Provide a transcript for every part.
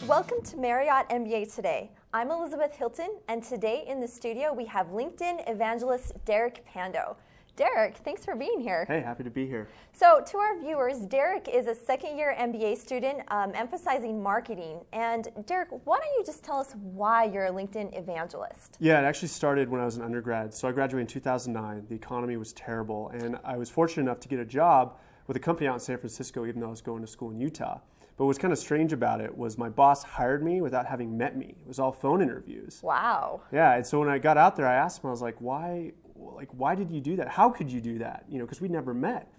Welcome to Marriott MBA Today. I'm Elizabeth Hilton, and today in the studio we have LinkedIn evangelist Derek Pando. Derek, thanks for being here. Hey, happy to be here. So to our viewers, Derek is a second-year MBA student emphasizing marketing. And Derek, why don't you just tell us why you're a LinkedIn evangelist? Yeah, it actually started when I was an undergrad. So I graduated in 2009. The economy was terrible, and I was fortunate enough to get a job with a company out in San Francisco, even though I was going to school in Utah. But what's kind of strange about it was my boss hired me without having met me. It was all phone interviews. Wow. Yeah, and so when I got out there, I asked him, I was like, why did you do that? How could you do that? You know, because we'd never met.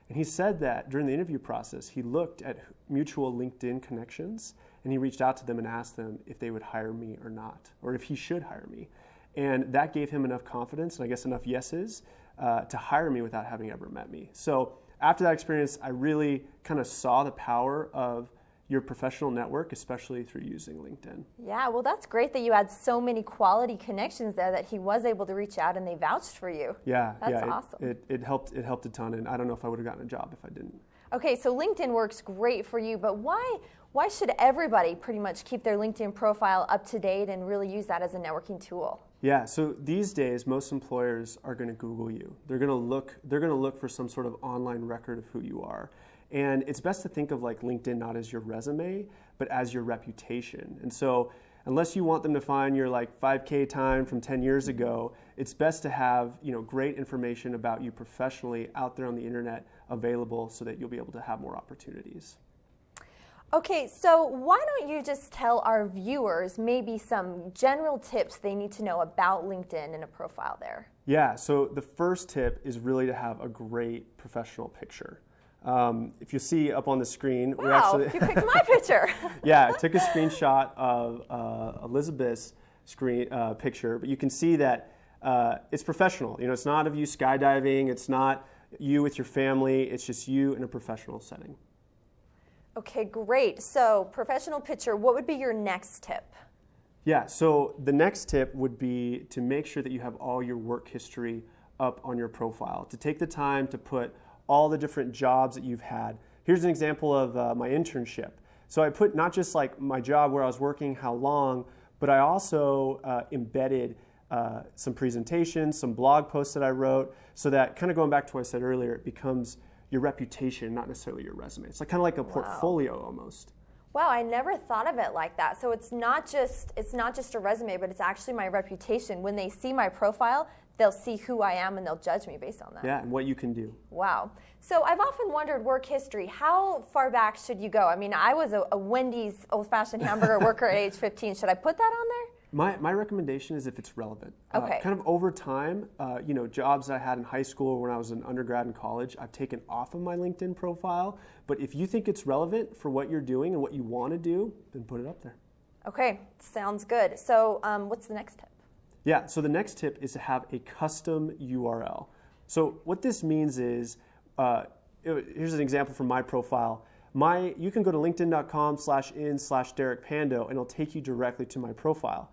And he said that during the interview process, he looked at mutual LinkedIn connections, and he reached out to them and asked them if they would hire me or not, or if he should hire me. And that gave him enough confidence, and I guess enough yeses, to hire me without having ever met me. So after that experience, I really kind of saw the power of your professional network, especially through using LinkedIn. Yeah, well, that's great that you had so many quality connections there that he was able to reach out and they vouched for you. Yeah, that's awesome. It helped a ton, and I don't know if I would have gotten a job if I didn't. Okay, so LinkedIn works great for you, but why should everybody pretty much keep their LinkedIn profile up to date and really use that as a networking tool? Yeah, so these days most employers are going to Google you. They're going to look for some sort of online record of who you are. And it's best to think of like LinkedIn not as your resume, but as your reputation. And so unless you want them to find your like 5K time from 10 years ago, it's best to have, great information about you professionally out there on the internet available so that you'll be able to have more opportunities. Okay, so why don't you just tell our viewers maybe some general tips they need to know about LinkedIn and a profile there? Yeah, so the first tip is really to have a great professional picture. If you see up on the screen, wow, you picked my picture. Yeah, I took a screenshot of Elizabeth's picture, but you can see that it's professional. It's not of you skydiving, it's not you with your family, it's just you in a professional setting. Okay, great. So professional picture, what would be your next tip? Yeah, so the next tip would be to make sure that you have all your work history up on your profile, to take the time to put all the different jobs that you've had. Here's an example of my internship. So I put not just like my job where I was working, how long, but I also embedded some presentations, some blog posts that I wrote, so that kind of going back to what I said earlier, it becomes your reputation, not necessarily your resume. It's like kind of like a portfolio almost. Wow, I never thought of it like that. So it's not just a resume, but it's actually my reputation. When they see my profile, they'll see who I am and they'll judge me based on that. Yeah, and what you can do. Wow. So I've often wondered work history. How far back should you go? I mean, I was a Wendy's old-fashioned hamburger worker at age 15. Should I put that on there? My recommendation is if it's relevant. Okay. Kind of over time, jobs that I had in high school or when I was an undergrad in college, I've taken off of my LinkedIn profile. But if you think it's relevant for what you're doing and what you want to do, then put it up there. Okay, sounds good. So what's the next tip? Yeah, so the next tip is to have a custom URL. So what this means is, here's an example from my profile. You can go to linkedin.com/in/Derek Pando and it'll take you directly to my profile.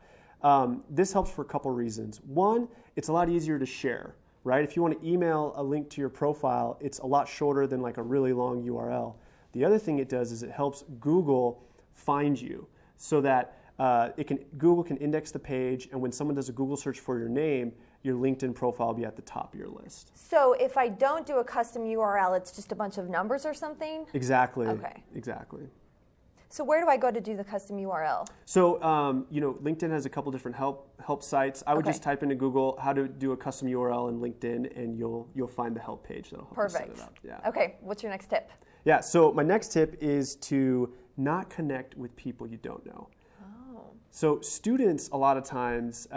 This helps for a couple reasons. One, it's a lot easier to share, right? If you want to email a link to your profile, it's a lot shorter than like a really long URL. The other thing it does is it helps Google find you so that Google can index the page, and when someone does a Google search for your name, your LinkedIn profile will be at the top of your list. So if I don't do a custom URL, it's just a bunch of numbers or something? Exactly. Okay. Exactly. So where do I go to do the custom URL? So LinkedIn has a couple different help sites. I would just type into Google how to do a custom URL in LinkedIn, and you'll find the help page that'll help you set it up. Yeah. Okay. What's your next tip? Yeah. So my next tip is to not connect with people you don't know. So students a lot of times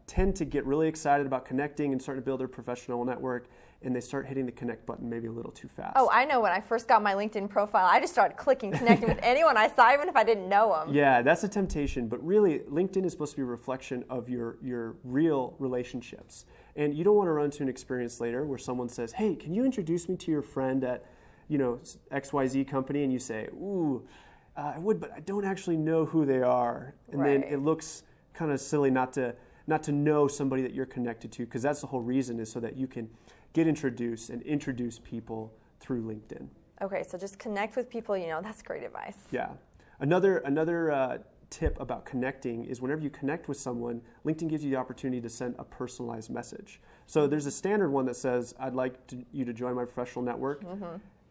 tend to get really excited about connecting and starting to build their professional network, and they start hitting the connect button maybe a little too fast. Oh, I know. When I first got my LinkedIn profile, I just started clicking, connecting with anyone I saw, even if I didn't know them. Yeah, that's a temptation, but really LinkedIn is supposed to be a reflection of your real relationships. And you don't want to run into an experience later where someone says, hey, can you introduce me to your friend at XYZ company? And you say, ooh, I would, but I don't actually know who they are. And then it looks kind of silly not to know somebody that you're connected to, because that's the whole reason, is so that you can get introduced and introduce people through LinkedIn. Okay, so just connect with people you know. That's great advice. Yeah. Another tip about connecting is whenever you connect with someone, LinkedIn gives you the opportunity to send a personalized message. So there's a standard one that says, I'd like you to join my professional network.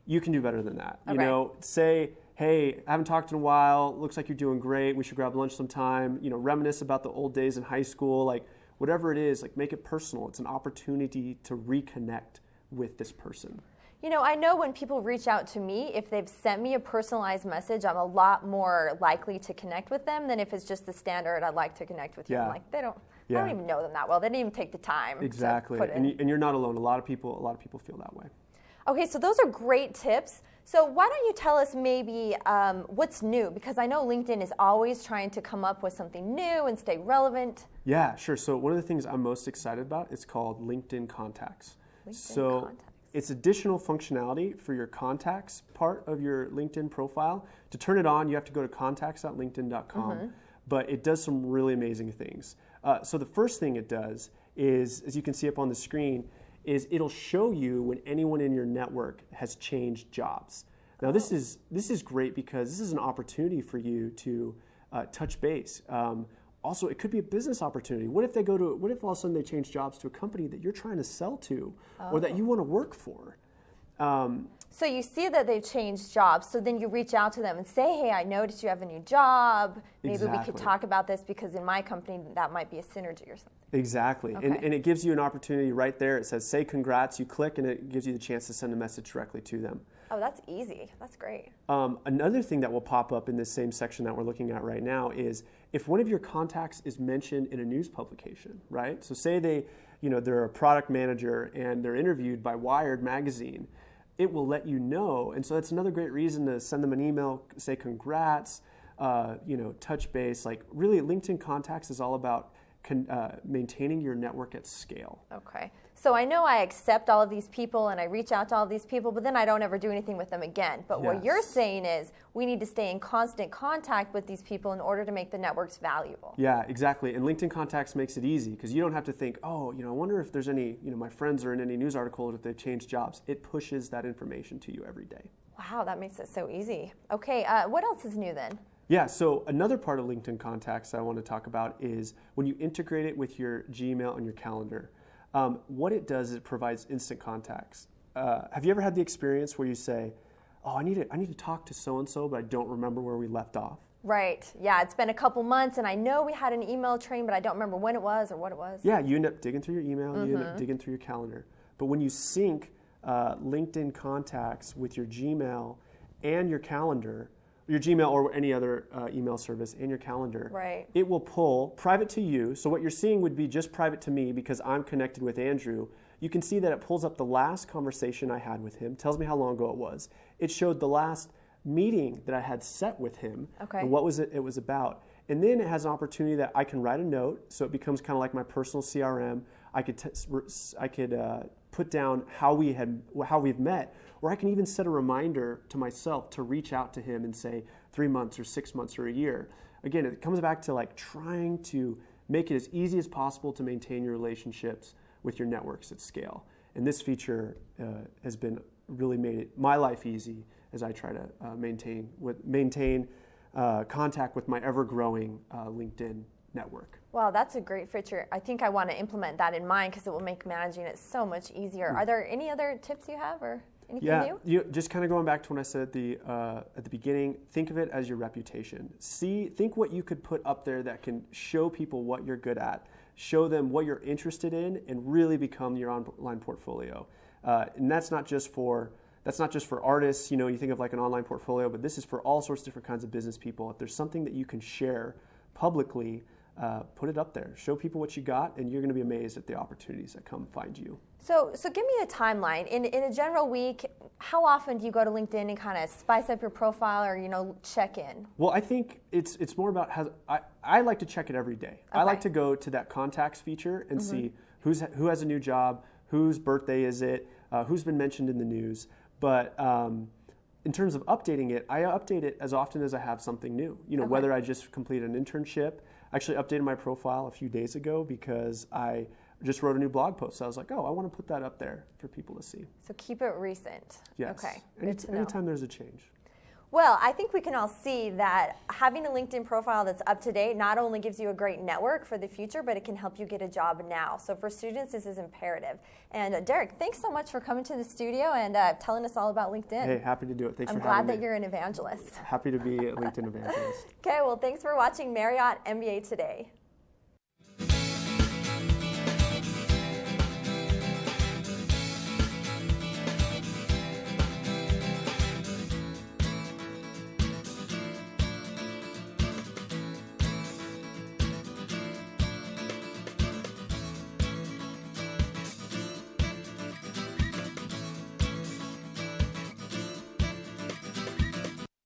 You can do better than that. Okay. You know, say, hey, I haven't talked in a while. Looks like you're doing great. We should grab lunch sometime. You know, reminisce about the old days in high school. Like, whatever it is, like, make it personal. It's an opportunity to reconnect with this person. You know, I know when people reach out to me, if they've sent me a personalized message, I'm a lot more likely to connect with them than if it's just the standard, I'd like to connect with you. Yeah. I'm like, I don't even know them that well. They didn't even take the time. Exactly. To put in. And you're not alone. A lot of people feel that way. Okay, so those are great tips. So why don't you tell us maybe what's new? Because I know LinkedIn is always trying to come up with something new and stay relevant. Yeah, sure. So one of the things I'm most excited about is called LinkedIn Contacts. Contacts. It's additional functionality for your contacts part of your LinkedIn profile. To turn it on, you have to go to contacts.linkedin.com, but it does some really amazing things. So the first thing it does is, as you can see up on the screen, is it'll show you when anyone in your network has changed jobs. Now this is great because this is an opportunity for you to touch base. Also, it could be a business opportunity. What if all of a sudden they change jobs to a company that you're trying to sell to or that you want to work for? So you see that they've changed jobs, so then you reach out to them and say, hey, I noticed you have a new job. Maybe we could talk about this because in my company that might be a synergy or something. Exactly. Okay. And it gives you an opportunity right there. It says, say congrats. You click and it gives you the chance to send a message directly to them. Oh, that's easy. That's great. Another thing that will pop up in this same section that we're looking at right now is if one of your contacts is mentioned in a news publication, right? So say they're a product manager and they're interviewed by Wired magazine, it will let you know. And so that's another great reason to send them an email, say congrats, touch base. Like really, LinkedIn Contacts is all about maintaining your network at scale. Okay. So I know I accept all of these people and I reach out to all of these people, but then I don't ever do anything with them again. But what you're saying is we need to stay in constant contact with these people in order to make the networks valuable. Yeah, exactly. And LinkedIn Contacts makes it easy because you don't have to think, I wonder if there's any, my friends are in any news articles if they've changed jobs. It pushes that information to you every day. Wow, that makes it so easy. Okay, what else is new then? Yeah, so another part of LinkedIn Contacts I want to talk about is when you integrate it with your Gmail and your calendar. What it does is it provides instant contacts. Have you ever had the experience where you say, I need to talk to so-and-so, but I don't remember where we left off? Right. Yeah, it's been a couple months, and I know we had an email train, but I don't remember when it was or what it was. Yeah, you end up digging through your email, you end up digging through your calendar. But when you sync LinkedIn Contacts with your Gmail and your calendar, your Gmail or any other email service and your calendar, right, it will pull private to you. So what you're seeing would be just private to me because I'm connected with Andrew. You can see that it pulls up the last conversation I had with him, tells me how long ago it was. It showed the last meeting that I had set with him and what it was about. And then it has an opportunity that I can write a note, so it becomes kind of like my personal CRM. I could put down how we've met, or I can even set a reminder to myself to reach out to him and say 3 months or 6 months or a year. Again, it comes back to like trying to make it as easy as possible to maintain your relationships with your networks at scale. And this feature has been really made my life easy as I try to maintain contact with my ever-growing LinkedIn network. Wow, that's a great feature. I think I want to implement that in mine because it will make managing it so much easier. Are there any other tips you have or anything new? Just kind of going back to what I said at the beginning, think of it as your reputation. Think what you could put up there that can show people what you're good at, show them what you're interested in, and really become your online portfolio. And that's not just for artists. You think of like an online portfolio, but this is for all sorts of different kinds of business people. If there's something that you can share publicly, put it up there. Show people what you got, and you're going to be amazed at the opportunities that come find you. So give me a timeline. In a general week, how often do you go to LinkedIn and kind of spice up your profile or, check in? Well, I think it's more about I like to check it every day. Okay. I like to go to that contacts feature and see who has a new job, whose birthday is it, who's been mentioned in the news. But in terms of updating it, I update it as often as I have something new. Whether I just completed an internship. I actually updated my profile a few days ago because I just wrote a new blog post. So I was like, I want to put that up there for people to see. So keep it recent. Yes. Okay. Anytime there's a change. Well, I think we can all see that having a LinkedIn profile that's up to date not only gives you a great network for the future, but it can help you get a job now. So for students, this is imperative. And Derek, thanks so much for coming to the studio and telling us all about LinkedIn. Hey, happy to do it. Thanks for having me. I'm glad that you're an evangelist. Happy to be a LinkedIn evangelist. Okay, well, thanks for watching Marriott MBA Today.